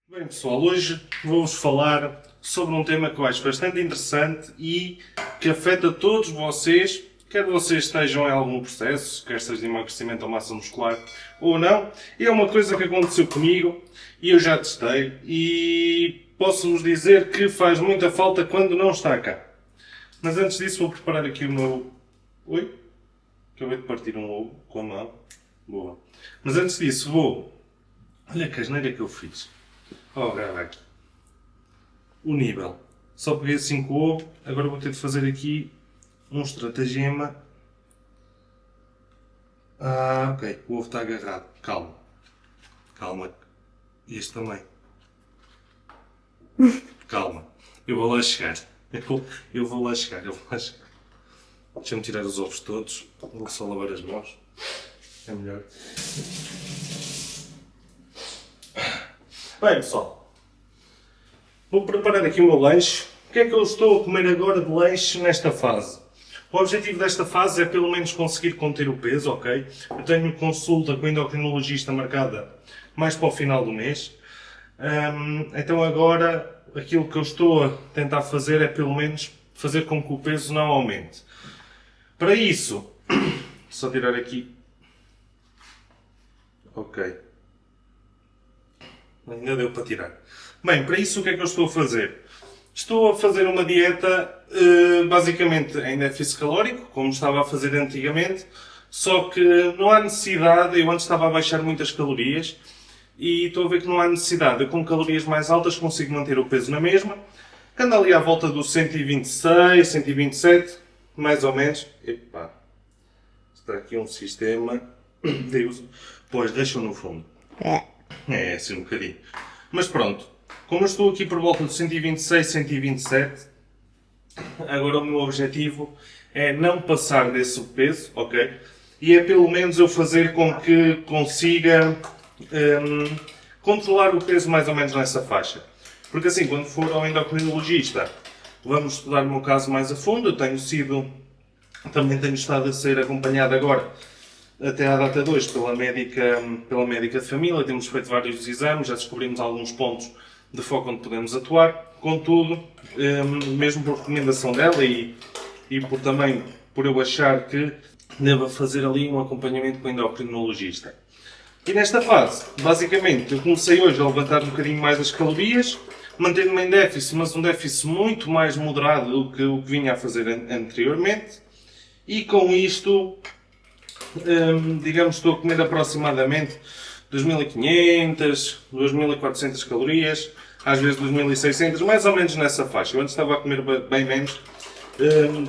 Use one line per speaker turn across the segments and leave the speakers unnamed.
Bem pessoal, hoje vou-vos falar sobre um tema que eu acho bastante interessante e que afeta todos vocês, quer vocês estejam em algum processo, quer seja de emagrecimento ou massa muscular ou não. É uma coisa que aconteceu comigo e eu já testei e posso-vos dizer que faz muita falta quando não está cá. Mas antes disso vou preparar aqui o meu... Oi? Acabei de partir um ovo com a mão. Boa. Mas antes disso vou... Olha que asneira que eu fiz. Oh, grava aqui. O nível. Só peguei 5 ovos. Agora vou ter de fazer aqui um estratagema. Ok. O ovo está agarrado. Calma. Calma. Este também. Calma. Eu vou lá chegar. Eu vou lá chegar. Deixa-me tirar os ovos todos. Vou só lavar as mãos. É melhor. Bem, pessoal, vou preparar aqui o meu lanche. O que é que eu estou a comer agora de lanche nesta fase? O objetivo desta fase é pelo menos conseguir conter o peso, ok? Eu tenho consulta com o endocrinologista marcada mais para o final do mês. Então agora aquilo que eu estou a tentar fazer é pelo menos fazer com que o peso não aumente. Para isso, só tirar aqui. Ok. Ainda deu para tirar. Bem, para isso o que é que eu estou a fazer? Estou a fazer uma dieta basicamente em déficit calórico, como estava a fazer antigamente, só que não há necessidade, eu antes estava a baixar muitas calorias e estou a ver que não há necessidade. Eu com calorias mais altas consigo manter o peso na mesma, que anda ali à volta dos 126, 127, mais ou menos. Epá, está aqui um sistema de uso. Pois, deixa-o no fundo. É, assim um bocadinho. Mas pronto, como eu estou aqui por volta de 126, 127, agora o meu objetivo é não passar desse peso, ok? E é pelo menos eu fazer com que consiga controlar o peso mais ou menos nessa faixa. Porque assim, quando for ao endocrinologista, vamos estudar o meu caso mais a fundo. Também tenho estado a ser acompanhado agora até à data 2 pela médica de família, temos feito vários exames, já descobrimos alguns pontos de foco onde podemos atuar. Contudo, mesmo por recomendação dela e por eu achar que devo fazer ali um acompanhamento com o endocrinologista. E nesta fase, basicamente, eu comecei hoje a levantar um bocadinho mais as calorias, mantendo-me em déficit, mas um déficit muito mais moderado do que o que vinha a fazer anteriormente. E com isto, digamos, estou a comer aproximadamente 2.500, 2.400 calorias, às vezes 2.600, mais ou menos nessa faixa. Eu antes estava a comer bem menos,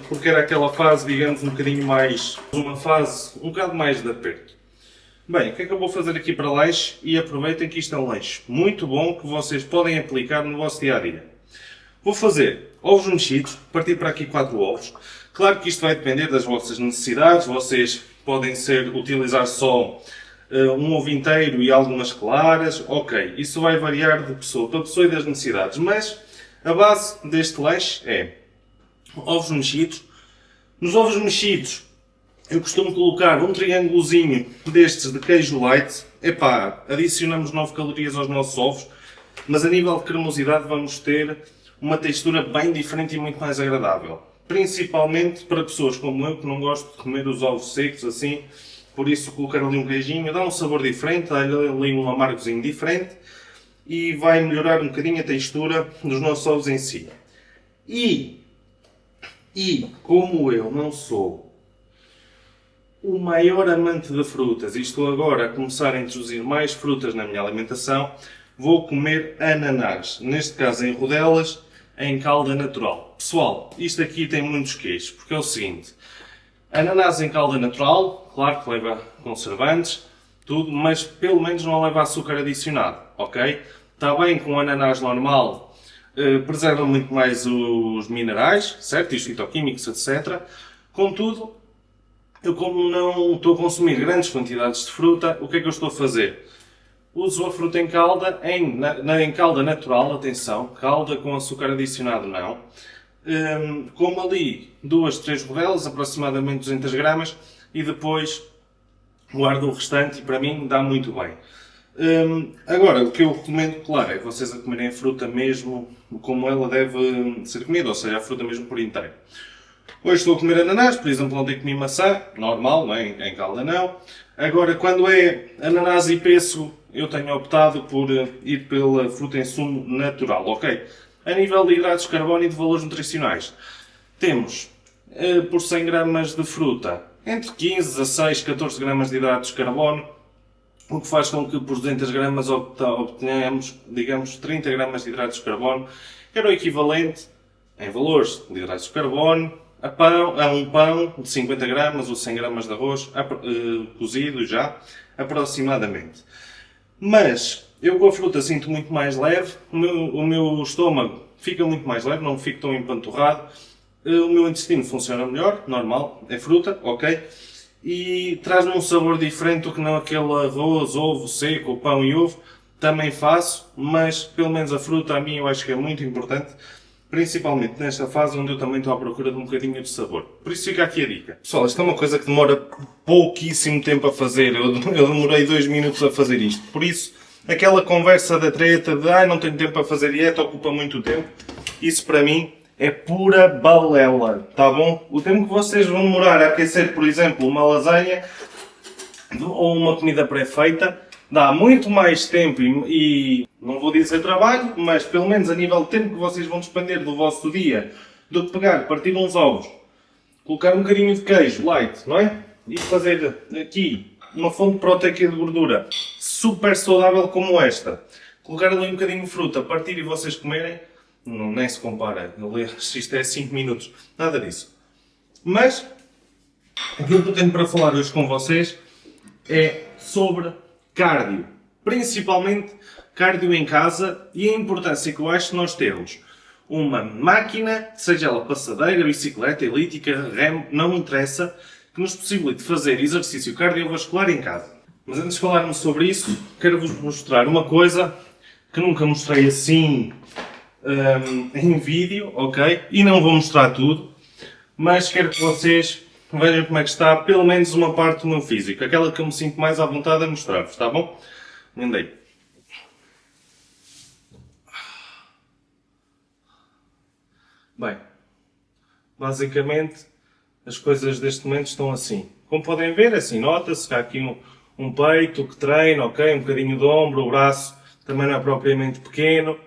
porque era aquela fase, digamos, um bocadinho mais, uma fase um bocado mais de aperto. Bem, o que é que eu vou fazer aqui para lanche? E aproveitem que isto é um lanche muito bom que vocês podem aplicar no vosso dia-a-dia. Vou fazer ovos mexidos, partir para aqui 4 ovos. Claro que isto vai depender das vossas necessidades, vocês podem utilizar só um ovo inteiro e algumas claras, ok, isso vai variar de pessoa para pessoa e das necessidades, mas a base deste lanche é ovos mexidos. Nos ovos mexidos eu costumo colocar um triângulozinho destes de queijo light. Epá, adicionamos 9 calorias aos nossos ovos, mas a nível de cremosidade vamos ter uma textura bem diferente e muito mais agradável. Principalmente para pessoas como eu, que não gosto de comer os ovos secos assim, por isso colocar ali um queijinho dá um sabor diferente, dá ali um amargozinho diferente e vai melhorar um bocadinho a textura dos nossos ovos em si. E como eu não sou o maior amante de frutas e estou agora a começar a introduzir mais frutas na minha alimentação, vou comer ananás, neste caso em rodelas, em calda natural. Pessoal, isto aqui tem muitos queijos, porque é o seguinte: ananás em calda natural, claro que leva conservantes, tudo, mas pelo menos não leva açúcar adicionado, ok? Está bem com o ananás normal, preserva muito mais os minerais, certo? E os fitoquímicos, etc. Contudo, eu como não estou a consumir grandes quantidades de fruta, o que é que eu estou a fazer? Uso a fruta em calda, em calda natural, atenção, calda com açúcar adicionado não. Como ali 2, 3 rodelas, aproximadamente 200 gramas, e depois guardo o restante e para mim dá muito bem. Agora, o que eu recomendo, claro, é que vocês a comerem a fruta mesmo como ela deve ser comida, ou seja, a fruta mesmo por inteiro. Hoje estou a comer ananás, por exemplo, ontem comi maçã, normal, não é? Em calda não. Agora, quando é ananás e pêssego, eu tenho optado por ir pela fruta em sumo natural, ok? A nível de hidratos de carbono e de valores nutricionais, temos por 100 gramas de fruta entre 15, 16, 14 gramas de hidratos de carbono, o que faz com que por 200 gramas obtenhamos, digamos, 30 gramas de hidratos de carbono, que era o equivalente, em valores de hidratos de carbono, a um pão de 50 gramas ou 100 gramas de arroz cozido já, aproximadamente. Mas eu com a fruta sinto muito mais leve, o meu estômago fica muito mais leve, não fico tão empanturrado, o meu intestino funciona melhor, normal, é fruta, ok? E traz-me um sabor diferente do que não aquele arroz, ovo seco, pão e ovo. Também faço, mas pelo menos a fruta a mim eu acho que é muito importante, principalmente nesta fase onde eu também estou à procura de um bocadinho de sabor. Por isso fica aqui a dica. Pessoal, isto é uma coisa que demora pouquíssimo tempo a fazer. Eu demorei 2 minutos a fazer isto. Por isso, aquela conversa da treta de não tenho tempo para fazer dieta, ocupa muito tempo. Isso para mim é pura balela, tá bom? O tempo que vocês vão demorar a aquecer, por exemplo, uma lasanha ou uma comida pré-feita, dá muito mais tempo e não vou dizer trabalho, mas pelo menos a nível de tempo que vocês vão despender do vosso dia, do que pegar, partir uns ovos, colocar um bocadinho de queijo, light, não é? E fazer aqui uma fonte proteica e de gordura super saudável como esta. Colocar ali um bocadinho de fruta, partir e vocês comerem, não, nem se compara. Isto é 5 minutos. Nada disso. Mas, aquilo que eu tenho para falar hoje com vocês é sobre cardio. Principalmente cardio em casa e a importância que eu acho de nós termos uma máquina, seja ela passadeira, bicicleta, elíptica, remo, não interessa, que nos possibilite fazer exercício cardiovascular em casa. Mas antes de falarmos sobre isso, quero-vos mostrar uma coisa que nunca mostrei assim em vídeo, ok? E não vou mostrar tudo, mas quero que vocês vejam como é que está pelo menos uma parte do meu físico, aquela que eu me sinto mais à vontade a mostrar-vos, está bom? Mandei. Bem, basicamente as coisas deste momento estão assim. Como podem ver, assim, nota-se que há aqui um peito que treina, ok? Um bocadinho de ombro, o braço também não é propriamente pequeno.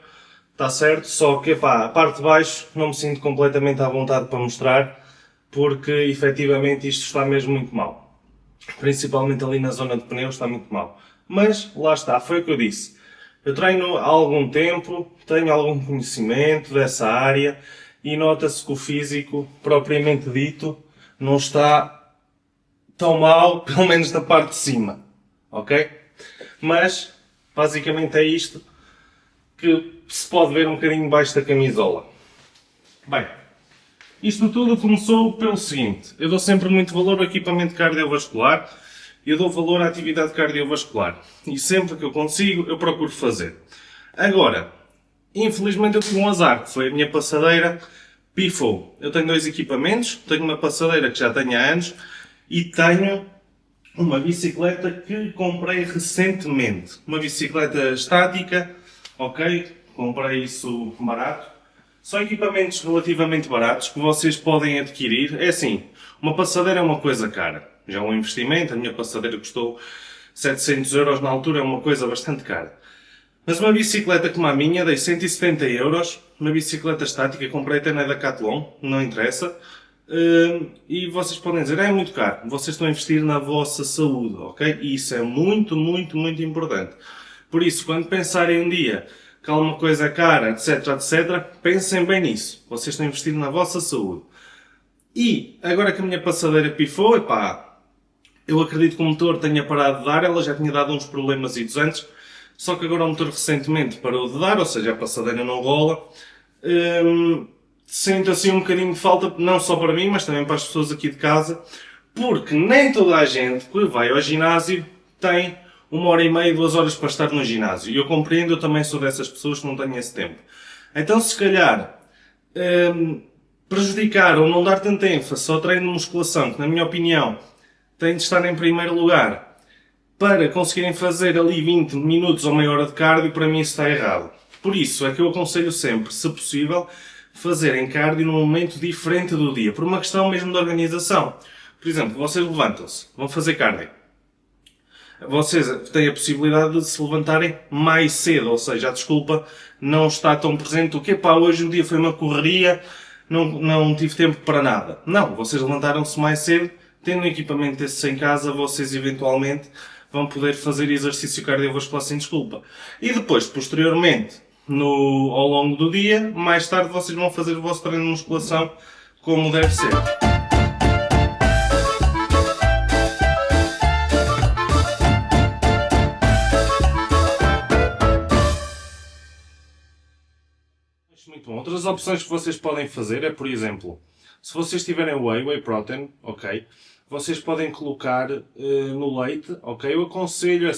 Está certo, só que a parte de baixo não me sinto completamente à vontade para mostrar, porque efetivamente isto está mesmo muito mal. Principalmente ali na zona de pneus está muito mal. Mas lá está, foi o que eu disse. Eu treino há algum tempo, tenho algum conhecimento dessa área e nota-se que o físico, propriamente dito, não está tão mal, pelo menos da parte de cima. Ok? Mas, basicamente é isto que se pode ver um bocadinho debaixo da camisola. Bem, isto tudo começou pelo seguinte. Eu dou sempre muito valor ao equipamento cardiovascular. Eu dou valor à atividade cardiovascular. E sempre que eu consigo, eu procuro fazer. Agora, infelizmente eu tive um azar, que foi a minha passadeira pifou. Eu tenho 2 equipamentos. Tenho uma passadeira que já tenho há anos e tenho uma bicicleta que comprei recentemente. Uma bicicleta estática. Ok, comprei isso barato. São equipamentos relativamente baratos que vocês podem adquirir. É assim, uma passadeira é uma coisa cara. Já é um investimento, a minha passadeira custou 700 euros na altura, é uma coisa bastante cara. Mas uma bicicleta como a minha, dei 170 euros. Uma bicicleta estática, comprei até na Decathlon, não interessa. E vocês podem dizer, é muito caro. Vocês estão a investir na vossa saúde, ok? E isso é muito, muito, muito importante. Por isso, quando pensarem um dia que alguma coisa é cara, etc, etc, pensem bem nisso. Vocês estão a investir na vossa saúde. E, agora que a minha passadeira pifou, eu acredito que o motor tenha parado de dar, ela já tinha dado uns problemas antes, só que agora o motor recentemente parou de dar, ou seja, a passadeira não rola. Sinto assim um bocadinho de falta, não só para mim, mas também para as pessoas aqui de casa, porque nem toda a gente que vai ao ginásio tem 1h30, 2 horas para estar no ginásio. E eu compreendo, eu também sou dessas pessoas que não têm esse tempo. Então, se calhar, prejudicar ou não dar tanta ênfase ao treino de musculação, que na minha opinião tem de estar em primeiro lugar, para conseguirem fazer ali 20 minutos ou meia hora de cardio, para mim isso está errado. Por isso é que eu aconselho sempre, se possível, fazerem cardio num momento diferente do dia, por uma questão mesmo de organização. Por exemplo, vocês levantam-se, vão fazer cardio. Vocês têm a possibilidade de se levantarem mais cedo, ou seja, a desculpa não está tão presente. O que pá, hoje o dia foi uma correria, não tive tempo para nada. Não, vocês levantaram-se mais cedo, tendo um equipamento desses em casa, vocês eventualmente vão poder fazer exercício cardiovascular sem desculpa. E depois, posteriormente, ao longo do dia, mais tarde vocês vão fazer o vosso treino de musculação como deve ser. Muito bom. Outras opções que vocês podem fazer é, por exemplo, se vocês tiverem whey protein, ok, vocês podem colocar no leite, ok, eu aconselho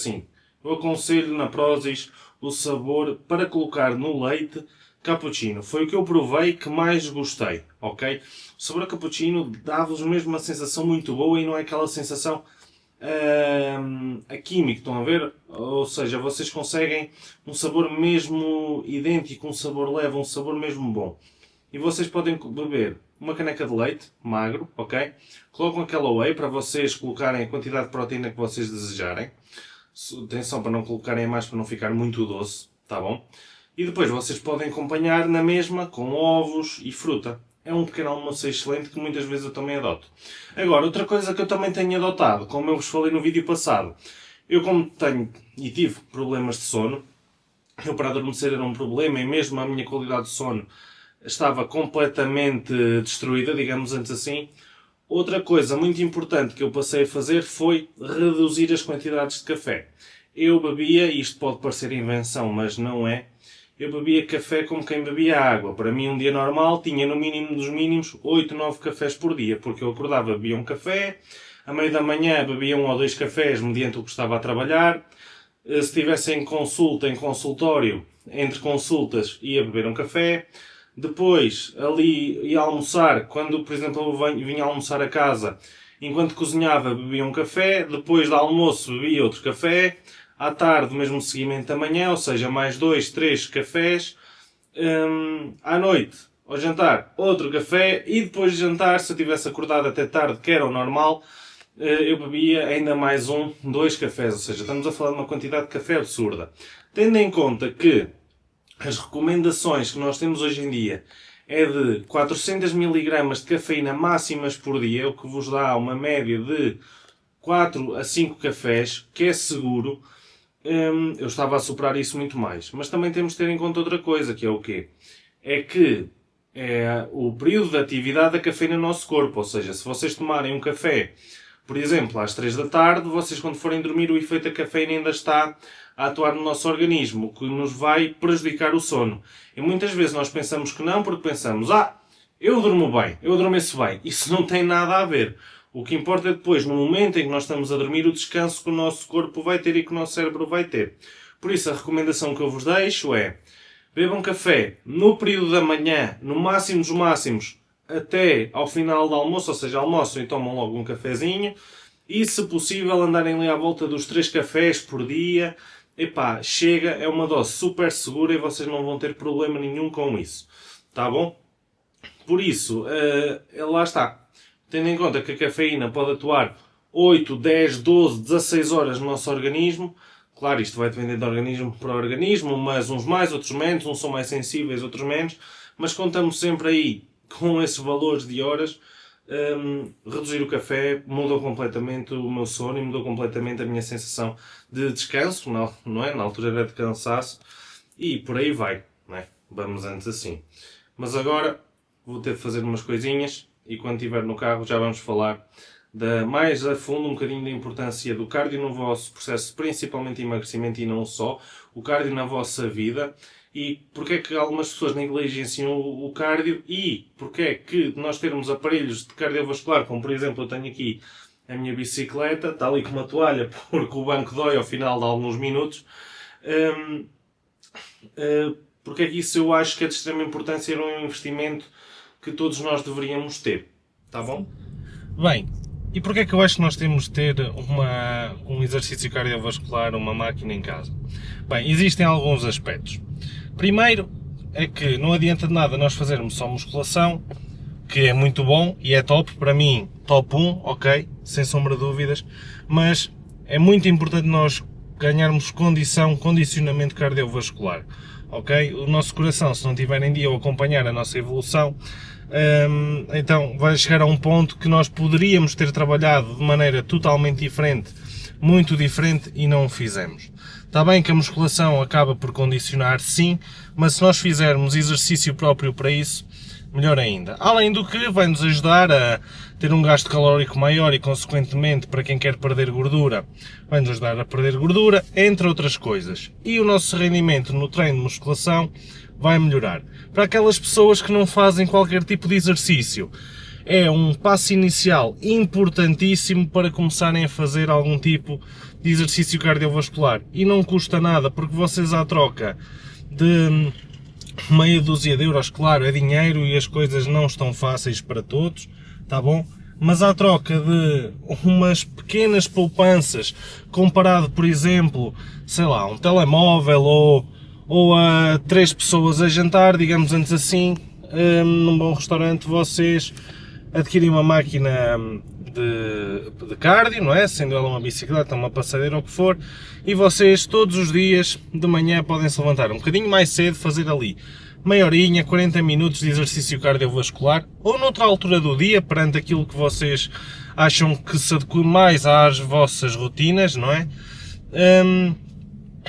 na Prozis o sabor para colocar no leite cappuccino. Foi o que eu provei que mais gostei, ok? O sabor a cappuccino dá-vos mesmo uma sensação muito boa e não é aquela sensação a química, estão a ver? Ou seja, vocês conseguem um sabor mesmo idêntico, um sabor leve, um sabor mesmo bom. E vocês podem beber uma caneca de leite, magro, ok? Colocam aquela whey para vocês colocarem a quantidade de proteína que vocês desejarem. Atenção para não colocarem mais para não ficar muito doce, tá bom? E depois vocês podem acompanhar na mesma com ovos e fruta. É um pequeno almoço excelente que muitas vezes eu também adoto. Agora, outra coisa que eu também tenho adotado, como eu vos falei no vídeo passado, eu como tenho e tive problemas de sono, eu para adormecer era um problema e mesmo a minha qualidade de sono estava completamente destruída, digamos antes assim. Outra coisa muito importante que eu passei a fazer foi reduzir as quantidades de café. Eu bebia, isto pode parecer invenção, mas não é, eu bebia café como quem bebia água. Para mim, um dia normal, tinha no mínimo dos mínimos 8, 9 cafés por dia, porque eu acordava, bebia um café, a meio da manhã bebia 1 ou 2 cafés, mediante o que estava a trabalhar. Se estivesse em consulta, em consultório, entre consultas, ia beber um café. Depois, ali, ia almoçar. Quando, por exemplo, eu vinha almoçar a casa, enquanto cozinhava, bebia um café. Depois do almoço, bebia outro café. À tarde, o mesmo seguimento da manhã, ou seja, mais 2, 3 cafés. À noite, ao jantar, outro café. E depois de jantar, se eu tivesse acordado até tarde, que era o normal, eu bebia ainda mais 1, 2 cafés. Ou seja, estamos a falar de uma quantidade de café absurda. Tendo em conta que as recomendações que nós temos hoje em dia é de 400 mg de cafeína máximas por dia, o que vos dá uma média de 4 a 5 cafés, que é seguro. Eu estava a superar isso muito mais. Mas também temos de ter em conta outra coisa, que é o quê? É que é o período de atividade da cafeína no nosso corpo. Ou seja, se vocês tomarem um café, por exemplo, às 3 da tarde, vocês quando forem dormir, o efeito da cafeína ainda está a atuar no nosso organismo, o que nos vai prejudicar o sono. E muitas vezes nós pensamos que não, porque pensamos, eu durmo bem, eu adormeço bem. Isso não tem nada a ver. O que importa é depois, no momento em que nós estamos a dormir, o descanso que o nosso corpo vai ter e que o nosso cérebro vai ter. Por isso, a recomendação que eu vos deixo é: bebam café no período da manhã, no máximo dos máximos, até ao final do almoço, ou seja, almoçam e tomam logo um cafezinho. E, se possível, andarem ali à volta dos 3 cafés por dia. Epá, chega, é uma dose super segura e vocês não vão ter problema nenhum com isso. Tá bom? Por isso, lá está. Tendo em conta que a cafeína pode atuar 8, 10, 12, 16 horas no nosso organismo. Claro, isto vai depender de organismo para organismo, mas uns mais, outros menos, uns são mais sensíveis, outros menos. Mas contamos sempre aí com esses valores de horas. Reduzir o café mudou completamente o meu sono e mudou completamente a minha sensação de descanso, não é? Na altura era de cansaço e por aí vai, não é? Vamos antes assim. Mas agora vou ter de fazer umas coisinhas e quando estiver no carro já vamos falar mais a fundo um bocadinho da importância do cardio no vosso processo, principalmente de emagrecimento e não só, o cardio na vossa vida. E porque é que algumas pessoas negligenciam o cardio e porque é que nós termos aparelhos de cardiovascular, como por exemplo eu tenho aqui a minha bicicleta, está ali com uma toalha porque o banco dói ao final de alguns minutos, porque é que isso eu acho que é de extrema importância e é um investimento que todos nós deveríamos ter, tá bom? Bem,
E porquê é que eu acho que nós temos de ter um exercício cardiovascular, uma máquina em casa? Bem, existem alguns aspectos. Primeiro, é que não adianta de nada nós fazermos só musculação, que é muito bom e é top, para mim, top 1, ok, sem sombra de dúvidas, mas é muito importante nós ganharmos condicionamento cardiovascular, ok? O nosso coração, se não estiver em dia ou acompanhar a nossa evolução, então vai chegar a um ponto que nós poderíamos ter trabalhado de maneira totalmente diferente, muito diferente, e não o fizemos. Está bem que a musculação acaba por condicionar, sim, mas se nós fizermos exercício próprio para isso, melhor ainda. Além do que vai nos ajudar a ter um gasto calórico maior e, consequentemente, para quem quer perder gordura, vai nos ajudar a perder gordura, entre outras coisas. E o nosso rendimento no treino de musculação vai melhorar. Para aquelas pessoas que não fazem qualquer tipo de exercício, é um passo inicial importantíssimo para começarem a fazer algum tipo de exercício cardiovascular. E não custa nada, porque vocês, à troca de meia dúzia de euros, claro, é dinheiro e as coisas não estão fáceis para todos, tá bom? Mas à troca de umas pequenas poupanças, comparado, por exemplo, sei lá, um telemóvel ou a 3 pessoas a jantar, digamos antes assim, num bom restaurante, vocês adquirem uma máquina de cardio, não é? Sendo ela uma bicicleta, uma passadeira ou o que for, e vocês todos os dias de manhã podem se levantar um bocadinho mais cedo, fazer ali meia horinha, 40 minutos de exercício cardiovascular, ou noutra altura do dia, perante aquilo que vocês acham que se adequa mais às vossas rotinas, não é?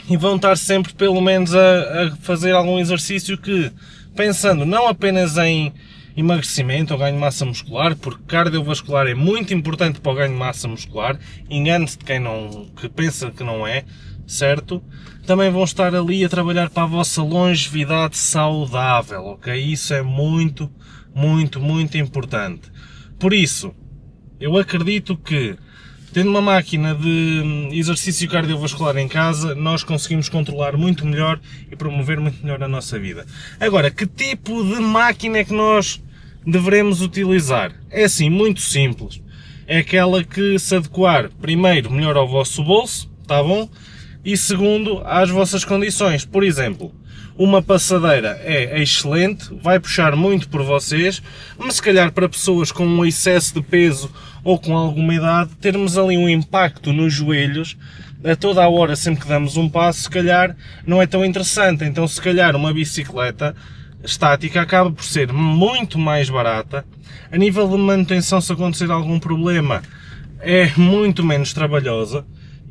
E vão estar sempre pelo menos a fazer algum exercício que, pensando não apenas em emagrecimento ou ganho de massa muscular, porque cardiovascular é muito importante para o ganho de massa muscular, engane-se de que pensa que não é, certo? Também vão estar ali a trabalhar para a vossa longevidade saudável, ok? Isso é muito, muito, muito importante. Por isso, eu acredito que, tendo uma máquina de exercício cardiovascular em casa, nós conseguimos controlar muito melhor e promover muito melhor a nossa vida. Agora, que tipo de máquina é que nós devemos utilizar? É assim, muito simples. É aquela que se adequar, primeiro, melhor ao vosso bolso, tá bom? E segundo, às vossas condições. Por exemplo, uma passadeira é excelente, vai puxar muito por vocês, mas se calhar para pessoas com um excesso de peso ou com alguma idade, termos ali um impacto nos joelhos a toda a hora, sempre que damos um passo, se calhar não é tão interessante. Então, se calhar uma bicicleta estática acaba por ser muito mais barata. A nível de manutenção, se acontecer algum problema, é muito menos trabalhosa.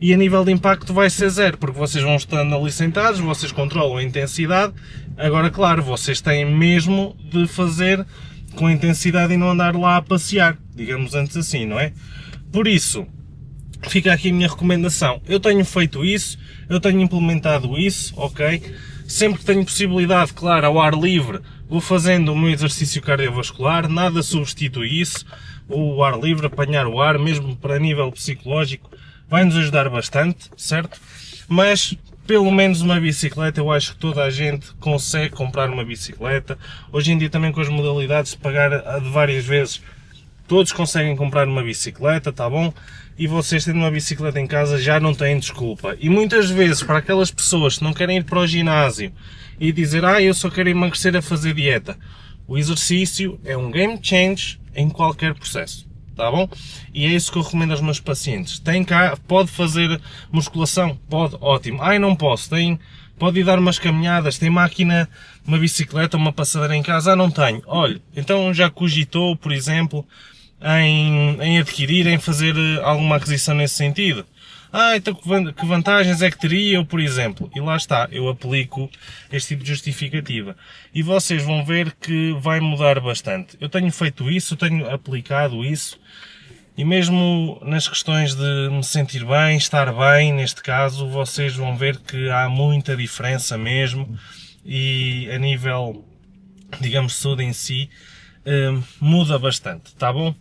E a nível de impacto vai ser zero, porque vocês vão estando ali sentados, vocês controlam a intensidade. Agora, claro, vocês têm mesmo de fazer com intensidade e não andar lá a passear, digamos antes assim, não é? Por isso, fica aqui a minha recomendação. Eu tenho feito isso, eu tenho implementado isso, ok? Sempre que tenho possibilidade, claro, ao ar livre, vou fazendo o meu exercício cardiovascular, nada substitui isso. O ar livre, apanhar o ar, mesmo para nível psicológico, vai nos ajudar bastante, certo? Mas, pelo menos uma bicicleta, eu acho que toda a gente consegue comprar uma bicicleta. Hoje em dia também com as modalidades de pagar de várias vezes, todos conseguem comprar uma bicicleta, tá bom? E vocês tendo uma bicicleta em casa já não têm desculpa. E muitas vezes, para aquelas pessoas que não querem ir para o ginásio e dizer, eu só quero emagrecer a fazer dieta, o exercício é um game change em qualquer processo. Tá bom? E é isso que eu recomendo aos meus pacientes. Pode fazer musculação? Pode, ótimo. Não posso. Pode ir dar umas caminhadas, tem máquina, uma bicicleta, uma passadeira em casa? Não tenho. Olha, então já cogitou, por exemplo, em adquirir, em fazer alguma aquisição nesse sentido? Então que vantagens é que teria eu, por exemplo? E lá está, eu aplico este tipo de justificativa. E vocês vão ver que vai mudar bastante. Eu tenho feito isso, eu tenho aplicado isso, e mesmo nas questões de me sentir bem, estar bem, neste caso, vocês vão ver que há muita diferença mesmo, e a nível, digamos, saúde em si, muda bastante, tá bom?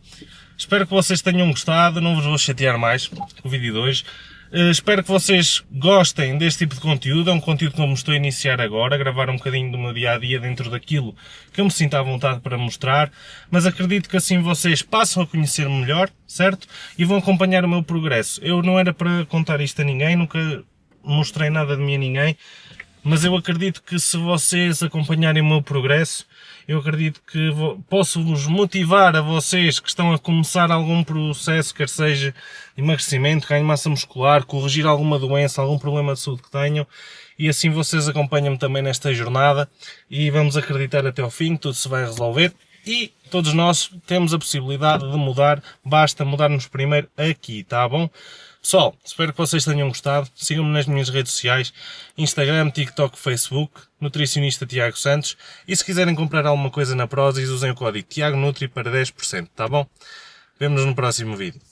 Espero que vocês tenham gostado, não vos vou chatear mais com o vídeo de hoje. Espero que vocês gostem deste tipo de conteúdo. É um conteúdo que eu me estou a iniciar agora, a gravar um bocadinho do meu dia-a-dia dentro daquilo que eu me sinto à vontade para mostrar, mas acredito que assim vocês passam a conhecer-me melhor, certo? E vão acompanhar o meu progresso. Eu não era para contar isto a ninguém, nunca mostrei nada de mim a ninguém, mas eu acredito que se vocês acompanharem o meu progresso, eu acredito que posso-vos motivar a vocês que estão a começar algum processo, quer seja emagrecimento, ganho de massa muscular, corrigir alguma doença, algum problema de saúde que tenham, e assim vocês acompanham-me também nesta jornada e vamos acreditar até ao fim que tudo se vai resolver e todos nós temos a possibilidade de mudar, basta mudarmos primeiro aqui, tá bom? Pessoal, espero que vocês tenham gostado. Sigam-me nas minhas redes sociais, Instagram, TikTok, Facebook, Nutricionista Tiago Santos. E se quiserem comprar alguma coisa na Prozis, usem o código TiagoNutri para 10%, tá bom? Vemo-nos no próximo vídeo.